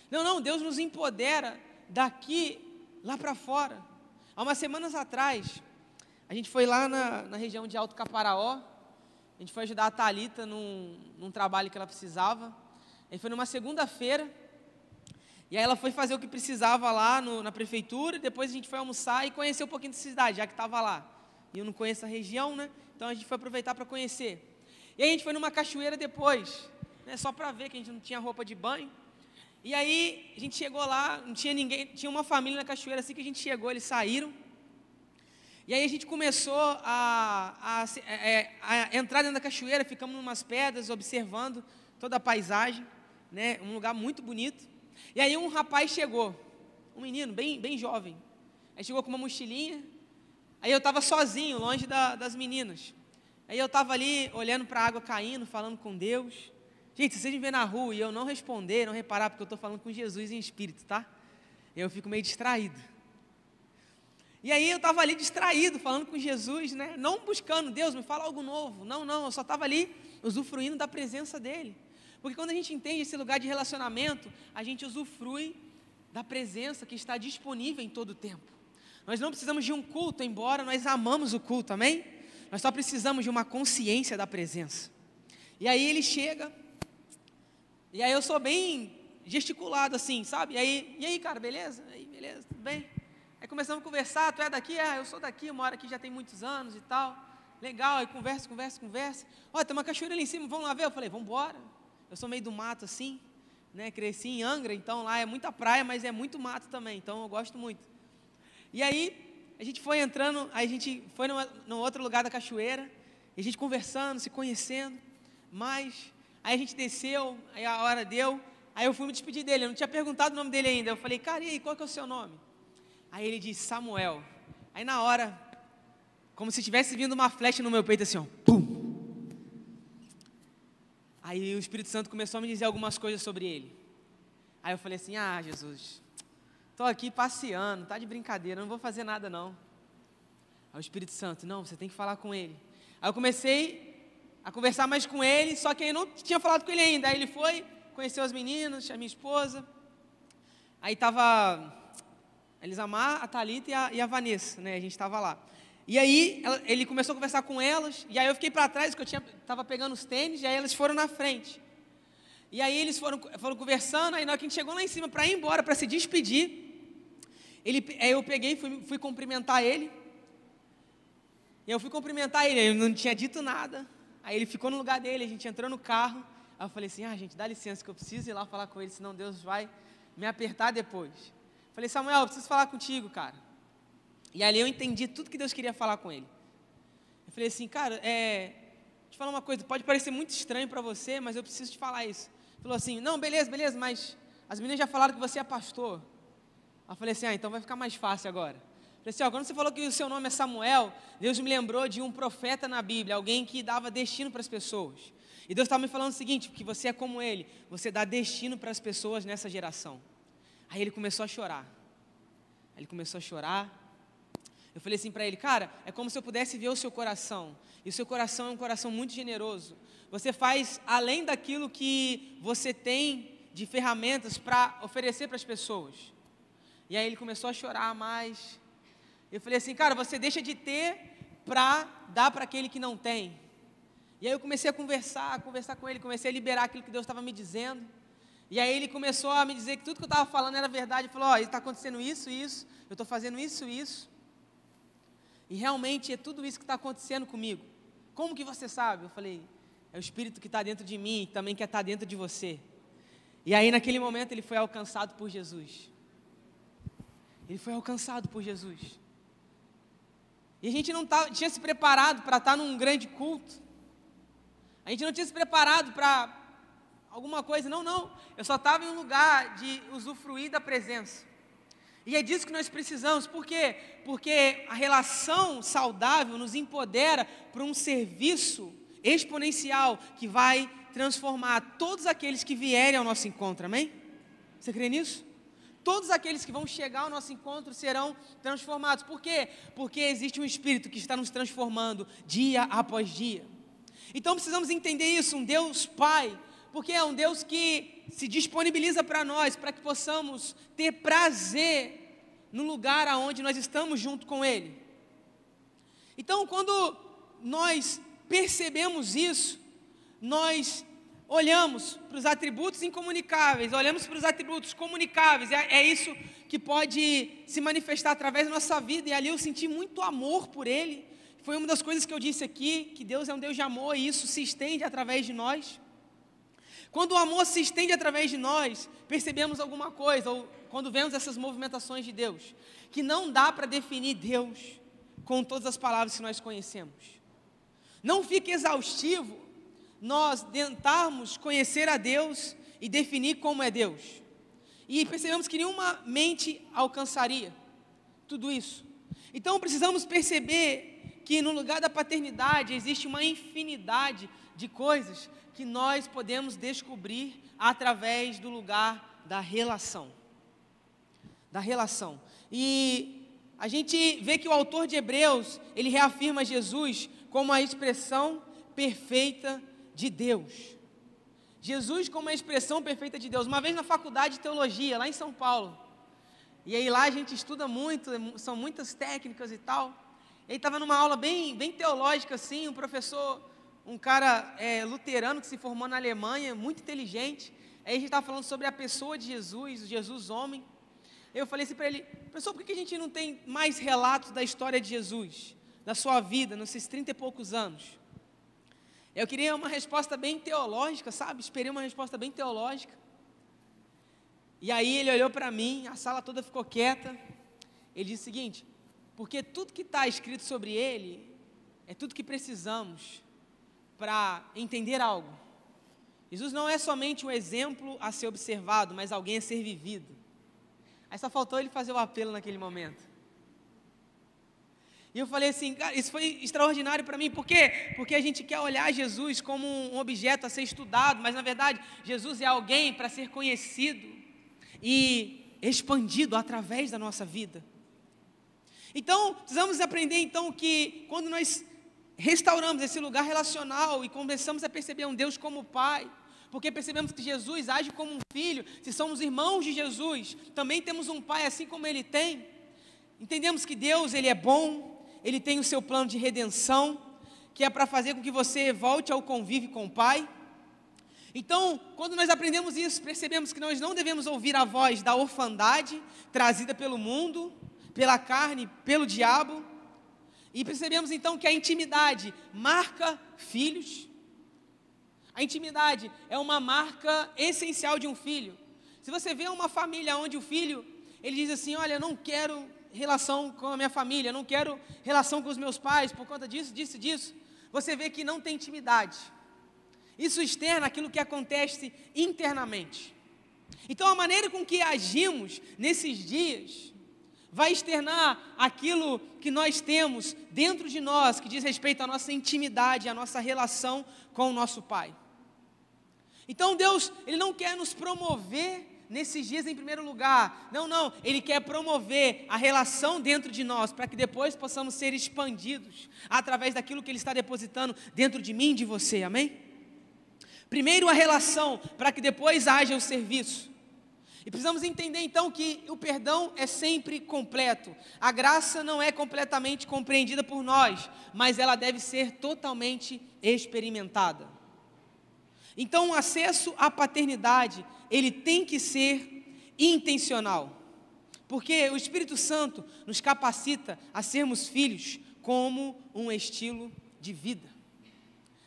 Não, Deus nos empodera daqui lá para fora. Há umas semanas atrás, a gente foi lá na região de Alto Caparaó, a gente foi ajudar a Thalita num trabalho que ela precisava. A gente foi numa segunda-feira, e aí ela foi fazer o que precisava lá na prefeitura, e depois a gente foi almoçar e conhecer um pouquinho da cidade, já que estava lá. E eu não conheço a região, né? Então a gente foi aproveitar para conhecer. E aí a gente foi numa cachoeira depois, né? Só para ver que a gente não tinha roupa de banho. E aí a gente chegou lá, não tinha ninguém, tinha uma família na cachoeira, assim que a gente chegou, eles saíram. E aí a gente começou a entrar dentro da cachoeira, ficamos em umas pedras, observando toda a paisagem, né? Um lugar muito bonito. E aí um rapaz chegou, um menino bem jovem, aí chegou com uma mochilinha, aí eu estava sozinho, longe das meninas, aí eu estava ali, olhando para a água caindo, falando com Deus. Gente, se vocês me verem na rua e eu não responder, não reparar, porque eu estou falando com Jesus em espírito, tá? Eu fico meio distraído. E aí eu estava ali distraído, falando com Jesus, né? Não buscando, Deus, me fala algo novo, não, eu só estava ali, usufruindo da presença dEle. Porque quando a gente entende esse lugar de relacionamento, a gente usufrui da presença que está disponível em todo o tempo. Nós não precisamos de um culto, embora nós amamos o culto, amém? Nós só precisamos de uma consciência da presença. E aí ele chega, e aí eu sou bem gesticulado assim, sabe? E aí cara, beleza? E aí, beleza, tudo bem? Aí começamos a conversar, tu é daqui? Eu sou daqui, eu moro aqui já tem muitos anos e tal. Legal, aí conversa. Olha, tem uma cachoeira ali em cima, vamos lá ver? Eu falei, vamos embora. Eu sou meio do mato assim, né? Cresci em Angra, então lá é muita praia, mas é muito mato também, então eu gosto muito. E aí, a gente foi entrando, aí a gente foi no outro lugar da cachoeira, e a gente conversando, se conhecendo, mas aí a gente desceu, aí a hora deu, aí eu fui me despedir dele, eu não tinha perguntado o nome dele ainda, eu falei, cara, e aí, qual que é o seu nome? Aí ele disse, Samuel. Aí na hora, como se tivesse vindo uma flecha no meu peito assim, ó, pum! Aí o Espírito Santo começou a me dizer algumas coisas sobre ele. Aí eu falei assim, Jesus, estou aqui passeando, tá de brincadeira, não vou fazer nada não. Aí o Espírito Santo, não, você tem que falar com ele. Aí eu comecei a conversar mais com ele, só que eu não tinha falado com ele ainda. Aí ele foi, conheceu as meninas, a minha esposa. Aí estava a Elisamar, a Thalita e a Vanessa, né? A gente estava lá. E aí ele começou a conversar com elas, e aí eu fiquei para trás, porque eu estava pegando os tênis, e aí elas foram na frente. E aí eles foram conversando, aí na hora que a gente chegou lá em cima para ir embora, para se despedir, aí eu peguei e fui cumprimentar ele. E eu fui cumprimentar ele, ele não tinha dito nada. Aí ele ficou no lugar dele, a gente entrou no carro. Aí eu falei assim, gente, dá licença que eu preciso ir lá falar com ele, senão Deus vai me apertar depois. Falei, Samuel, eu preciso falar contigo, cara. E ali eu entendi tudo que Deus queria falar com ele. Eu falei assim, cara, te falar uma coisa, pode parecer muito estranho para você, mas eu preciso te falar isso. Ele falou assim, não, beleza, mas as meninas já falaram que você é pastor. Aí eu falei assim, então vai ficar mais fácil agora. Eu falei assim, quando você falou que o seu nome é Samuel, Deus me lembrou de um profeta na Bíblia, alguém que dava destino para as pessoas. E Deus estava me falando o seguinte, que você é como ele, você dá destino para as pessoas nessa geração. Aí ele começou a chorar. Eu falei assim para ele, cara, é como se eu pudesse ver o seu coração. E o seu coração é um coração muito generoso. Você faz além daquilo que você tem de ferramentas para oferecer para as pessoas. E aí ele começou a chorar mais. Eu falei assim, cara, você deixa de ter para dar para aquele que não tem. E aí eu comecei a conversar com ele, comecei a liberar aquilo que Deus estava me dizendo. E aí ele começou a me dizer que tudo que eu estava falando era verdade. Ele falou, está acontecendo isso, eu estou fazendo isso. E realmente é tudo isso que está acontecendo comigo. Como que você sabe? Eu falei, é o Espírito que está dentro de mim e também quer estar dentro de você. E aí naquele momento ele foi alcançado por Jesus. E a gente não tinha se preparado para estar num grande culto. A gente não tinha se preparado para alguma coisa, não. Eu só estava em um lugar de usufruir da presença. E é disso que nós precisamos, por quê? Porque a relação saudável nos empodera para um serviço exponencial que vai transformar todos aqueles que vierem ao nosso encontro, amém? Você crê nisso? Todos aqueles que vão chegar ao nosso encontro serão transformados. Por quê? Porque existe um Espírito que está nos transformando dia após dia. Então precisamos entender isso, um Deus Pai, porque é um Deus que se disponibiliza para nós, para que possamos ter prazer no lugar aonde nós estamos junto com Ele. Então, quando nós percebemos isso, nós olhamos para os atributos incomunicáveis, olhamos para os atributos comunicáveis, é isso que pode se manifestar através da nossa vida, e ali eu senti muito amor por Ele. Foi uma das coisas que eu disse aqui, que Deus é um Deus de amor, e isso se estende através de nós. Quando o amor se estende através de nós, percebemos alguma coisa, ou quando vemos essas movimentações de Deus, que não dá para definir Deus com todas as palavras que nós conhecemos. Não fica exaustivo nós tentarmos conhecer a Deus e definir como é Deus. E percebemos que nenhuma mente alcançaria tudo isso. Então precisamos perceber que no lugar da paternidade existe uma infinidade de coisas que nós podemos descobrir através do lugar da relação. E a gente vê que o autor de Hebreus, ele reafirma Jesus como a expressão perfeita de Deus. Jesus como a expressão perfeita de Deus. Uma vez na faculdade de teologia, lá em São Paulo, e aí lá a gente estuda muito, são muitas técnicas e tal. Ele estava numa aula bem teológica assim, um professor, um cara luterano que se formou na Alemanha, muito inteligente. Aí a gente estava falando sobre a pessoa de Jesus, o Jesus homem. Eu falei assim para ele, professor, por que a gente não tem mais relatos da história de Jesus, da sua vida, nesses 30 e poucos anos? Eu queria uma resposta bem teológica, sabe? Esperei uma resposta bem teológica. E aí ele olhou para mim, a sala toda ficou quieta. Ele disse o seguinte, porque tudo que está escrito sobre ele, é tudo que precisamos para entender algo. Jesus não é somente um exemplo a ser observado, mas alguém a ser vivido. Aí só faltou ele fazer o apelo naquele momento. E eu falei assim, cara, isso foi extraordinário para mim. Por quê? Porque a gente quer olhar Jesus como um objeto a ser estudado, mas na verdade Jesus é alguém para ser conhecido e expandido através da nossa vida. Então, precisamos aprender então que quando nós restauramos esse lugar relacional e começamos a perceber um Deus como Pai, porque percebemos que Jesus age como um filho, se somos irmãos de Jesus, também temos um Pai assim como Ele tem. Entendemos que Deus, Ele é bom, Ele tem o seu plano de redenção, que é para fazer com que você volte ao convívio com o Pai. Então, quando nós aprendemos isso, percebemos que nós não devemos ouvir a voz da orfandade, trazida pelo mundo, pela carne, pelo diabo. E percebemos então que a intimidade marca filhos, A intimidade é uma marca essencial de um filho. Se você vê uma família onde o filho, ele diz assim, olha, eu não quero relação com a minha família, eu não quero relação com os meus pais, por conta disso, você vê que não tem intimidade. Isso externa aquilo que acontece internamente. Então a maneira com que agimos nesses dias vai externar aquilo que nós temos dentro de nós, que diz respeito à nossa intimidade, à nossa relação com o nosso Pai. Então Deus, Ele não quer nos promover nesses dias em primeiro lugar, não, Ele quer promover a relação dentro de nós, para que depois possamos ser expandidos, através daquilo que Ele está depositando dentro de mim e de você, amém? Primeiro a relação, para que depois haja o serviço. E precisamos entender então que o perdão é sempre completo. A graça não é completamente compreendida por nós, mas ela deve ser totalmente experimentada. Então o acesso à paternidade, ele tem que ser intencional. Porque o Espírito Santo nos capacita a sermos filhos como um estilo de vida.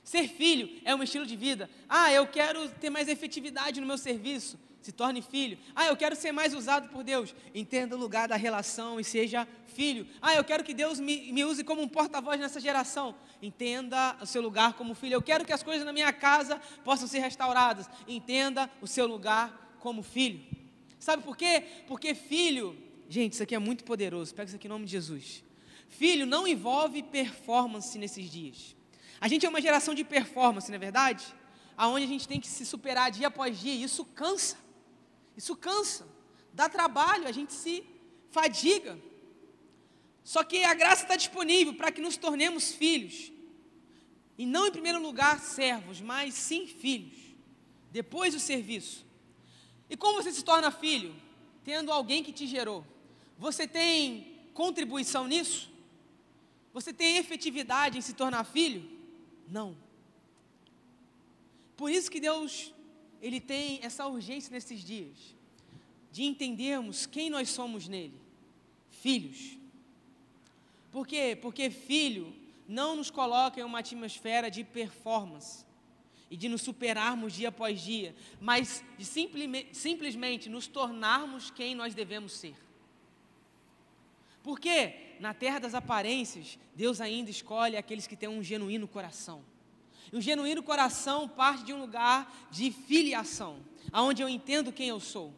Ser filho é um estilo de vida. Eu quero ter mais efetividade no meu serviço. Se torne filho. Eu quero ser mais usado por Deus. Entenda o lugar da relação e seja filho. Eu quero que Deus me use como um porta-voz nessa geração. Entenda o seu lugar como filho. Eu quero que as coisas na minha casa possam ser restauradas. Entenda o seu lugar como filho. Sabe por quê? Porque filho, gente, isso aqui é muito poderoso. Pega isso aqui em nome de Jesus. Filho não envolve performance nesses dias. A gente é uma geração de performance, não é verdade? Aonde a gente tem que se superar dia após dia, e isso cansa. Isso cansa, dá trabalho, a gente se fadiga. Só que a graça está disponível para que nos tornemos filhos. E não em primeiro lugar servos, mas sim filhos. Depois o serviço. E como você se torna filho? Tendo alguém que te gerou. Você tem contribuição nisso? Você tem efetividade em se tornar filho? Não. Por isso que Deus, Ele tem essa urgência nesses dias, de entendermos quem nós somos nele, filhos. Por quê? Porque filho não nos coloca em uma atmosfera de performance, e de nos superarmos dia após dia, mas de simplesmente nos tornarmos quem nós devemos ser. Porque na terra das aparências, Deus ainda escolhe aqueles que têm um genuíno coração. E o genuíno coração parte de um lugar de filiação, aonde eu entendo quem eu sou.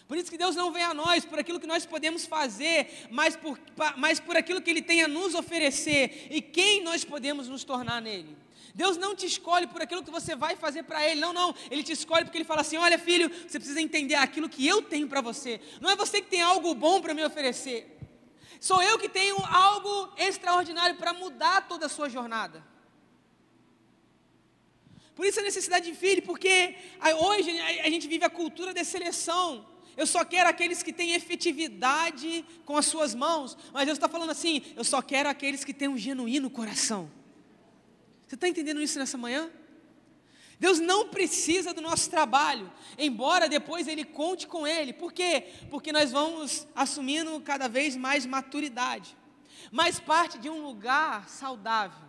Por isso que Deus não vem a nós por aquilo que nós podemos fazer, mas por aquilo que Ele tem a nos oferecer e quem nós podemos nos tornar nele. Deus não te escolhe por aquilo que você vai fazer para Ele, não, Ele te escolhe porque Ele fala assim, olha filho, você precisa entender aquilo que eu tenho para você, não é você que tem algo bom para me oferecer, sou eu que tenho algo extraordinário para mudar toda a sua jornada. Por isso a necessidade de filho, porque hoje a gente vive a cultura de seleção. Eu só quero aqueles que têm efetividade com as suas mãos, mas Deus está falando assim, eu só quero aqueles que têm um genuíno coração. Você está entendendo isso nessa manhã? Deus não precisa do nosso trabalho, embora depois Ele conte com Ele. Por quê? Porque nós vamos assumindo cada vez mais maturidade, mas parte de um lugar saudável,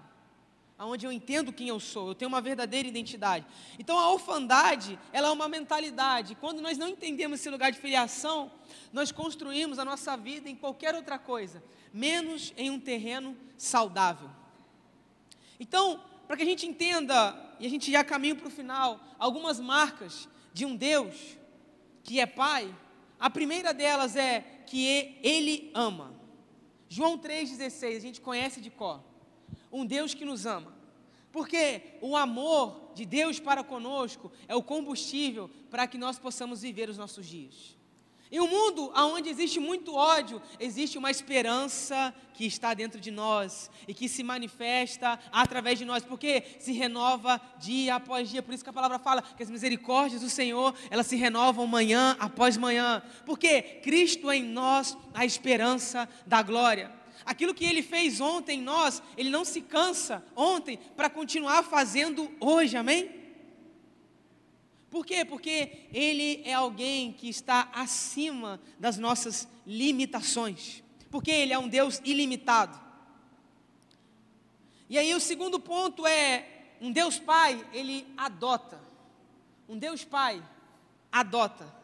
onde eu entendo quem eu sou, eu tenho uma verdadeira identidade. Então a orfandade, ela é uma mentalidade. Quando nós não entendemos esse lugar de filiação, nós construímos a nossa vida em qualquer outra coisa, menos em um terreno saudável. Então, para que a gente entenda, e a gente já caminha para o final, algumas marcas de um Deus que é Pai, a primeira delas é que Ele ama. João 3,16, a gente conhece de cor. Um Deus que nos ama. Porque o amor de Deus para conosco é o combustível para que nós possamos viver os nossos dias. Em um mundo onde existe muito ódio, existe uma esperança que está dentro de nós e que se manifesta através de nós, porque se renova dia após dia. Por isso que a palavra fala que as misericórdias do Senhor, elas se renovam manhã após manhã, porque Cristo é em nós a esperança da glória. Aquilo que Ele fez ontem em nós, Ele não se cansa ontem para continuar fazendo hoje, amém? Por quê? Porque Ele é alguém que está acima das nossas limitações. Porque Ele é um Deus ilimitado. E aí o segundo ponto é um Deus Pai, Ele adota. Um Deus Pai adota.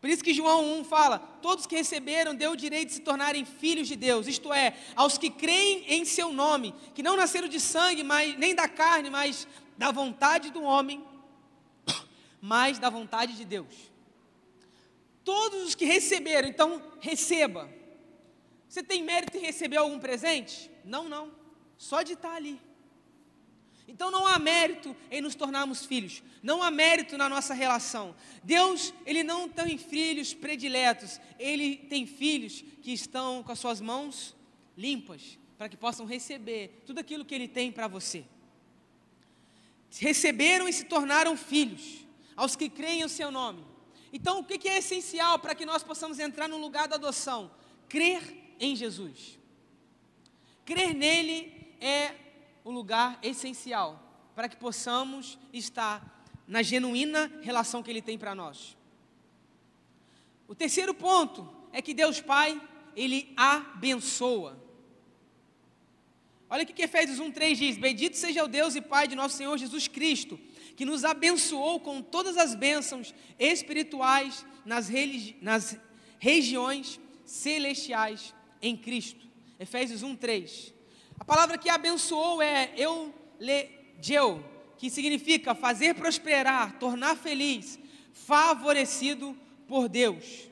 Por isso que João 1 fala, todos que receberam deu o direito de se tornarem filhos de Deus, isto é, aos que creem em seu nome, que não nasceram de sangue, nem da carne, mas da vontade do homem, mas da vontade de Deus. Todos os que receberam, então receba. Você tem mérito em receber algum presente? Não, só de estar ali. Então não há mérito em nos tornarmos filhos, não há mérito na nossa relação. Deus, Ele não tem filhos prediletos, Ele tem filhos que estão com as suas mãos limpas, para que possam receber tudo aquilo que Ele tem para você. Receberam e se tornaram filhos, aos que creem em seu nome. Então o que é essencial para que nós possamos entrar no lugar da adoção? Crer em Jesus. Crer nele é o lugar essencial para que possamos estar na genuína relação que Ele tem para nós. O terceiro ponto é que Deus Pai, Ele abençoa. Olha o que Efésios 1:3 diz: bendito seja o Deus e Pai de nosso Senhor Jesus Cristo, que nos abençoou com todas as bênçãos espirituais nas regiões celestiais em Cristo. Efésios 1:3. A palavra que abençoou é eulegeu, que significa fazer prosperar, tornar feliz, favorecido por Deus.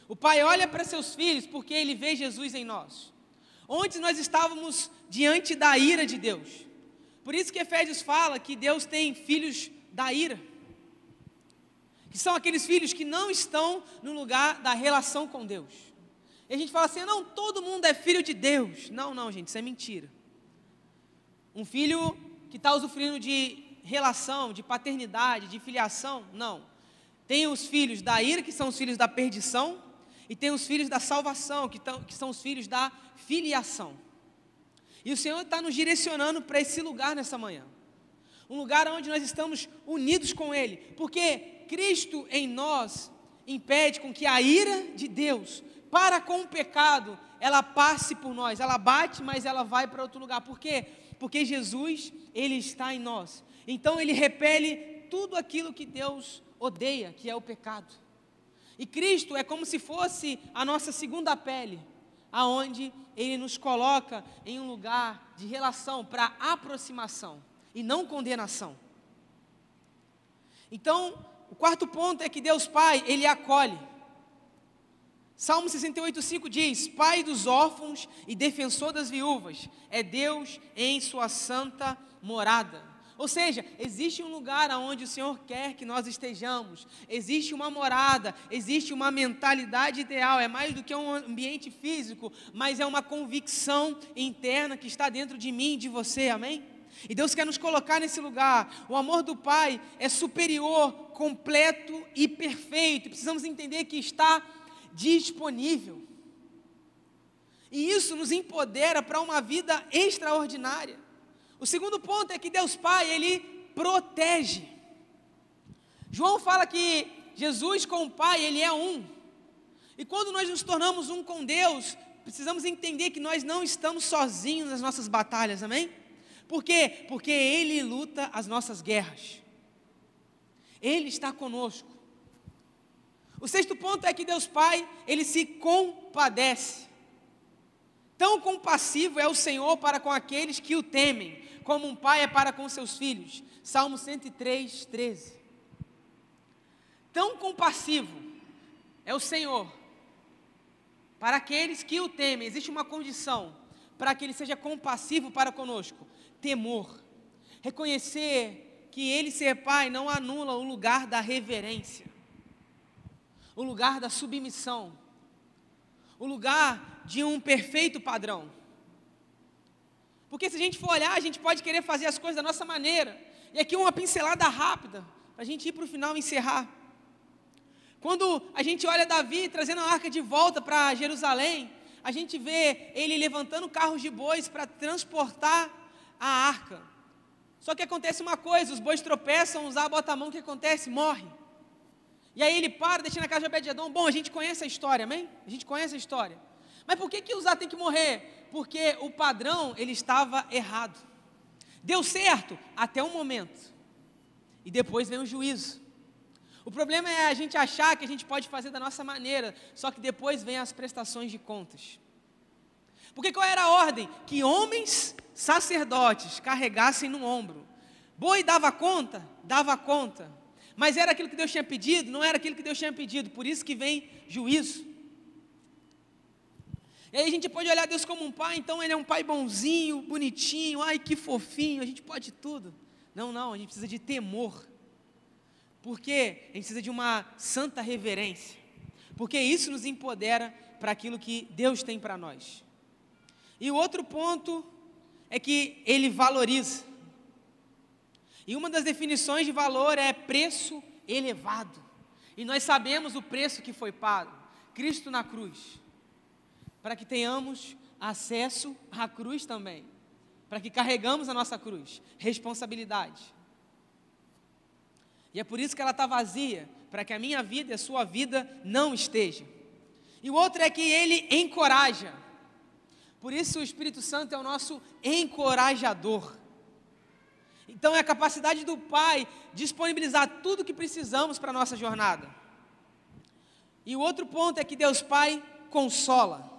O Pai olha para seus filhos porque Ele vê Jesus em nós. Ontem nós estávamos diante da ira de Deus. Por isso que Efésios fala que Deus tem filhos da ira, que são aqueles filhos que não estão no lugar da relação com Deus. E a gente fala assim, não, todo mundo é filho de Deus. Não, gente, isso é mentira. Um filho que está usufruindo de relação, de paternidade, de filiação, não. Tem os filhos da ira, que são os filhos da perdição, e tem os filhos da salvação, que são os filhos da filiação. E o Senhor está nos direcionando para esse lugar nessa manhã. Um lugar onde nós estamos unidos com Ele, porque Cristo em nós impede com que a ira de Deus para com o pecado, ela passe por nós, ela bate, mas ela vai para outro lugar. Por quê? Porque Jesus, Ele está em nós. Então Ele repele tudo aquilo que Deus odeia, que é o pecado. E Cristo é como se fosse a nossa segunda pele, aonde Ele nos coloca em um lugar de relação para aproximação e não condenação. Então, o quarto ponto é que Deus Pai, Ele acolhe. Salmo 68:5 diz, Pai dos órfãos e defensor das viúvas, é Deus em sua santa morada. Ou seja, existe um lugar onde o Senhor quer que nós estejamos, existe uma morada, existe uma mentalidade ideal, é mais do que um ambiente físico, mas é uma convicção interna que está dentro de mim e de você, amém? E Deus quer nos colocar nesse lugar. O amor do Pai é superior, completo e perfeito. Precisamos entender que está disponível. E isso nos empodera para uma vida extraordinária. O segundo ponto é que Deus Pai, Ele protege. João fala que Jesus com o Pai, Ele é um. E quando nós nos tornamos um com Deus, precisamos entender que nós não estamos sozinhos nas nossas batalhas, amém? Por quê? Porque Ele luta as nossas guerras. Ele está conosco. O sexto ponto é que Deus Pai, Ele se compadece. Tão compassivo é o Senhor para com aqueles que o temem, como um pai é para com seus filhos. Salmo 103:13. Tão compassivo é o Senhor para aqueles que o temem. Existe uma condição para que Ele seja compassivo para conosco: temor. Reconhecer que Ele ser Pai não anula o lugar da reverência, o lugar da submissão, o lugar de um perfeito padrão. Porque se a gente for olhar, a gente pode querer fazer as coisas da nossa maneira. E aqui uma pincelada rápida, para a gente ir para o final e encerrar. Quando a gente olha Davi trazendo a arca de volta para Jerusalém, a gente vê ele levantando carros de bois para transportar a arca. Só que acontece uma coisa, os bois tropeçam, Uzá bota a mão, o que acontece? Morre. E aí ele para, deixa na casa de Obed-edom. Bom, a gente conhece a história, amém? A gente conhece a história. Mas por que Uzá tem que morrer? Porque o padrão, ele estava errado. Deu certo até um momento, e depois vem o juízo. O problema é a gente achar que a gente pode fazer da nossa maneira, só que depois vem as prestações de contas. Porque qual era a ordem? Que homens sacerdotes carregassem no ombro. Boi dava conta? Dava conta. Mas era aquilo que Deus tinha pedido? Não era aquilo que Deus tinha pedido, por isso que vem juízo. E aí a gente pode olhar Deus como um pai, então Ele é um pai bonzinho, bonitinho, ai que fofinho, a gente pode tudo. Não, a gente precisa de temor. Porque a gente precisa de uma santa reverência. Porque isso nos empodera para aquilo que Deus tem para nós. E o outro ponto é que Ele valoriza. E uma das definições de valor é preço elevado. E nós sabemos o preço que foi pago, Cristo na cruz. Para que tenhamos acesso à cruz também. Para que carregamos a nossa cruz, responsabilidade. E é por isso que ela está vazia, para que a minha vida e a sua vida não estejam. E o outro é que Ele encoraja. Por isso o Espírito Santo é o nosso encorajador. Então é a capacidade do Pai disponibilizar tudo o que precisamos para a nossa jornada. E o outro ponto é que Deus Pai consola.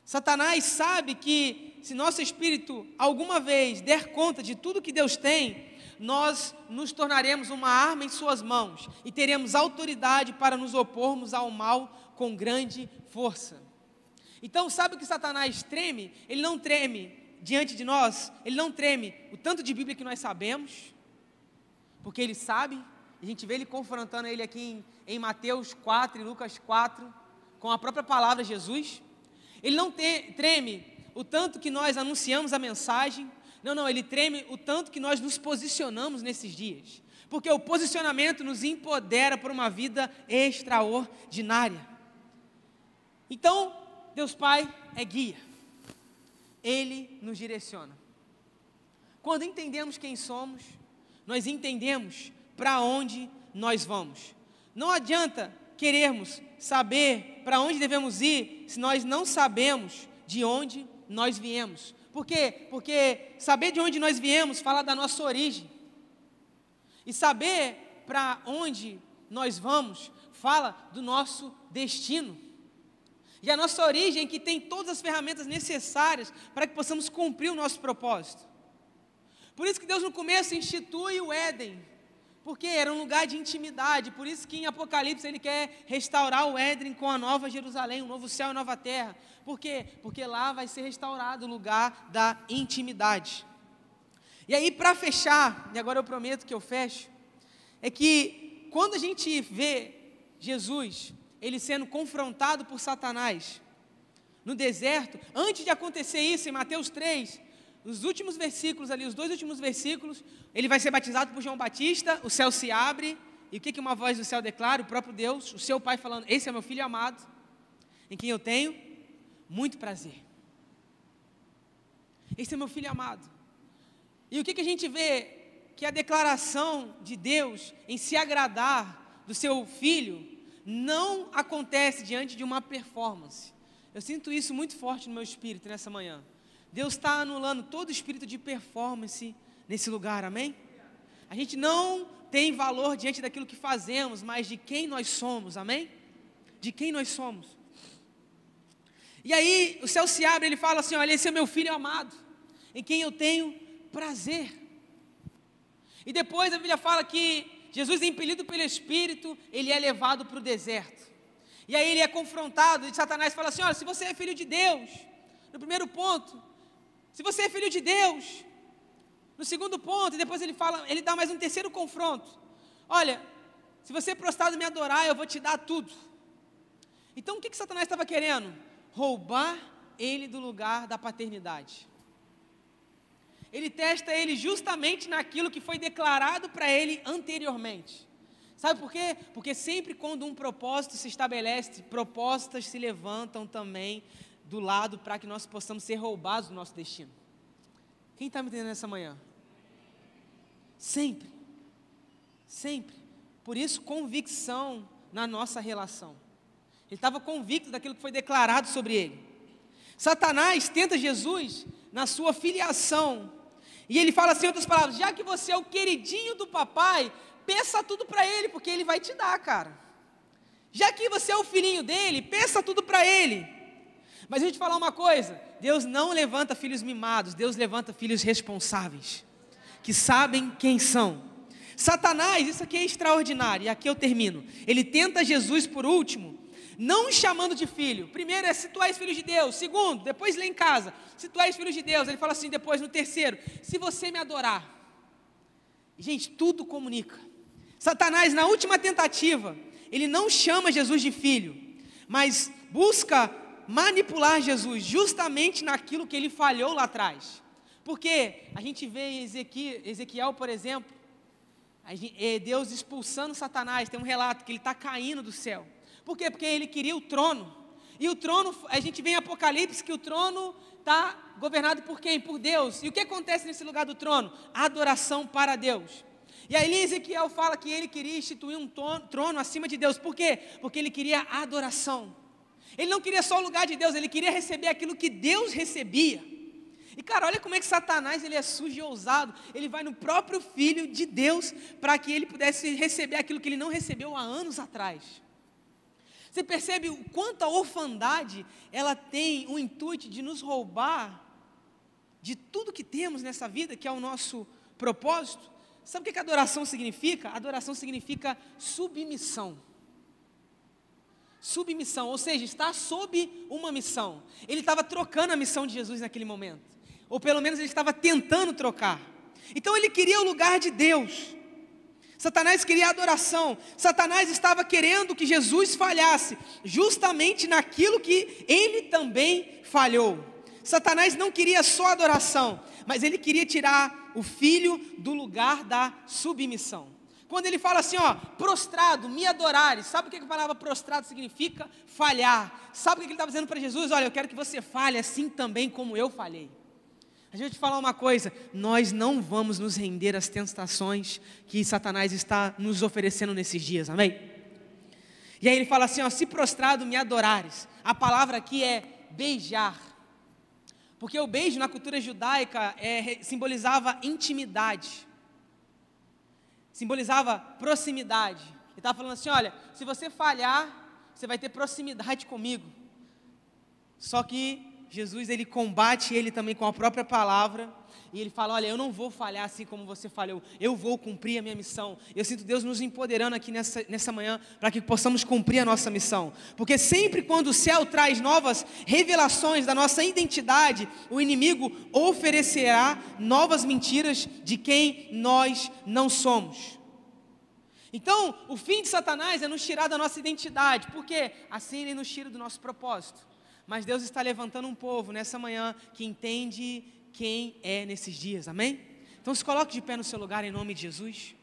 Satanás sabe que se nosso espírito alguma vez der conta de tudo que Deus tem, nós nos tornaremos uma arma em suas mãos e teremos autoridade para nos opormos ao mal com grande força. Então sabe o que Satanás treme? Ele não treme diante de nós, ele não treme o tanto de Bíblia que nós sabemos, porque ele sabe, a gente vê ele confrontando ele aqui em Mateus 4 e Lucas 4, com a própria palavra de Jesus. Ele não treme o tanto que nós anunciamos a mensagem, não, ele treme o tanto que nós nos posicionamos nesses dias, porque o posicionamento nos empodera para uma vida extraordinária. Então, Deus Pai é guia, Ele nos direciona. Quando entendemos quem somos, nós entendemos para onde nós vamos. Não adianta querermos saber para onde devemos ir, se nós não sabemos de onde nós viemos. Por quê? Porque saber de onde nós viemos fala da nossa origem. E saber para onde nós vamos fala do nosso destino. E a nossa origem que tem todas as ferramentas necessárias para que possamos cumprir o nosso propósito. Por isso que Deus no começo institui o Éden, porque era um lugar de intimidade. Por isso que em Apocalipse Ele quer restaurar o Éden com a nova Jerusalém, um novo céu e nova terra. Por quê? Porque lá vai ser restaurado o lugar da intimidade. E aí, para fechar, e agora eu prometo que eu fecho, é que quando a gente vê Jesus, Ele sendo confrontado por Satanás no deserto, antes de acontecer isso, em Mateus 3, nos últimos versículos ali, os 2 últimos versículos, ele vai ser batizado por João Batista, o céu se abre, e o que uma voz do céu declara? O próprio Deus, o seu Pai falando, esse é meu Filho amado, em quem eu tenho muito prazer. Esse é meu Filho amado. E o que a gente vê? Que a declaração de Deus em se agradar do seu Filho não acontece diante de uma performance. Eu sinto isso muito forte no meu espírito nessa manhã. Deus está anulando todo espírito de performance nesse lugar, amém? A gente não tem valor diante daquilo que fazemos, mas de quem nós somos, amém? De quem nós somos. E aí o céu se abre, ele fala assim, olha, esse é meu Filho amado, em quem eu tenho prazer. E depois a Bíblia fala que Jesus, impelido pelo Espírito, ele é levado para o deserto. E aí ele é confrontado, e Satanás fala assim, olha, se você é filho de Deus, no primeiro ponto, se você é filho de Deus, no segundo ponto, e depois ele dá mais um terceiro confronto, olha, se você prostrado me adorar, eu vou te dar tudo. Então o que Satanás estava querendo? Roubar ele do lugar da paternidade. Ele testa ele justamente naquilo que foi declarado para ele anteriormente. Sabe por quê? Porque sempre quando um propósito se estabelece, propostas se levantam também do lado para que nós possamos ser roubados do nosso destino. Quem está me entendendo nessa manhã? Sempre. Sempre. Por isso, convicção na nossa relação. Ele estava convicto daquilo que foi declarado sobre ele. Satanás tenta Jesus na sua filiação. E ele fala assim, em outras palavras, já que você é o queridinho do papai, peça tudo para ele, porque ele vai te dar, cara. Já que você é o filhinho dele, peça tudo para ele. Mas deixa eu te falar uma coisa, Deus não levanta filhos mimados, Deus levanta filhos responsáveis, que sabem quem são. Satanás, isso aqui é extraordinário, e aqui eu termino. Ele tenta Jesus por último, não o chamando de filho. Primeiro é se tu és filho de Deus. Segundo, depois lê em casa, se tu és filho de Deus. Ele fala assim depois no terceiro, se você me adorar. Gente, tudo comunica. Satanás, na última tentativa, ele não chama Jesus de filho, mas busca manipular Jesus justamente naquilo que ele falhou lá atrás. Porque a gente vê em Ezequiel, por exemplo, Deus expulsando Satanás. Tem um relato que ele está caindo do céu. Por quê? Porque ele queria o trono. E o trono, a gente vê em Apocalipse que o trono está governado por quem? Por Deus. E o que acontece nesse lugar do trono? Adoração para Deus. E aí Ezequiel fala que ele queria instituir um trono acima de Deus. Por quê? Porque ele queria adoração. Ele não queria só o lugar de Deus, ele queria receber aquilo que Deus recebia. E cara, olha como é que Satanás, ele é sujo e ousado. Ele vai no próprio Filho de Deus para que ele pudesse receber aquilo que ele não recebeu há anos atrás. Você percebe o quanto a orfandade, ela tem o intuito de nos roubar de tudo que temos nessa vida, que é o nosso propósito? Sabe o que adoração significa? Adoração significa submissão. Submissão, ou seja, está sob uma missão. Ele estava trocando a missão de Jesus naquele momento, ou pelo menos ele estava tentando trocar. Então ele queria o lugar de Deus. Satanás queria adoração. Satanás estava querendo que Jesus falhasse, justamente naquilo que ele também falhou. Satanás não queria só adoração, mas ele queria tirar o filho do lugar da submissão. Quando ele fala assim, prostrado, me adorares, sabe o que a palavra prostrado significa? Falhar. Sabe o que ele estava dizendo para Jesus? Olha, eu quero que você falhe assim também como eu falhei. A gente vai te falar uma coisa, nós não vamos nos render às tentações que Satanás está nos oferecendo nesses dias, amém? E aí ele fala assim, se prostrado me adorares. A palavra aqui é beijar. Porque o beijo na cultura judaica simbolizava intimidade. Simbolizava proximidade. Ele estava falando assim, olha, se você falhar, você vai ter proximidade comigo. Só que Jesus, ele combate ele também com a própria palavra, e ele fala, olha, eu não vou falhar assim como você falhou, eu vou cumprir a minha missão. Eu sinto Deus nos empoderando aqui nessa manhã, para que possamos cumprir a nossa missão, porque sempre quando o céu traz novas revelações da nossa identidade, o inimigo oferecerá novas mentiras de quem nós não somos. Então, o fim de Satanás é nos tirar da nossa identidade, porque assim ele nos tira do nosso propósito. Mas Deus está levantando um povo nessa manhã que entende quem é nesses dias, amém? Então se coloque de pé no seu lugar em nome de Jesus.